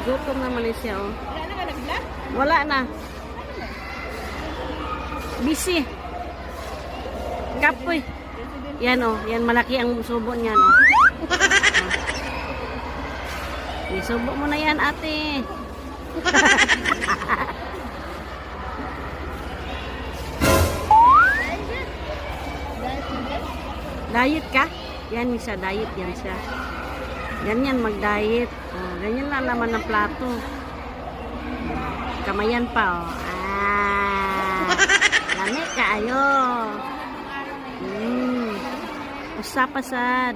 Gutom na Malaysia, oh. Wala na ka nag-vlog? Wala na. Busy. Kapoy. Yan, oh. Yan, malaki ang subo niyan, oh. Isubo mo na yan, ate. Diet ka? Yan siya, diet yan siya. Ganyan mag-diet. Oh, ganyan lang naman ang plato. Kamayan pa, oh. Lami ka, ayo. Usapasad.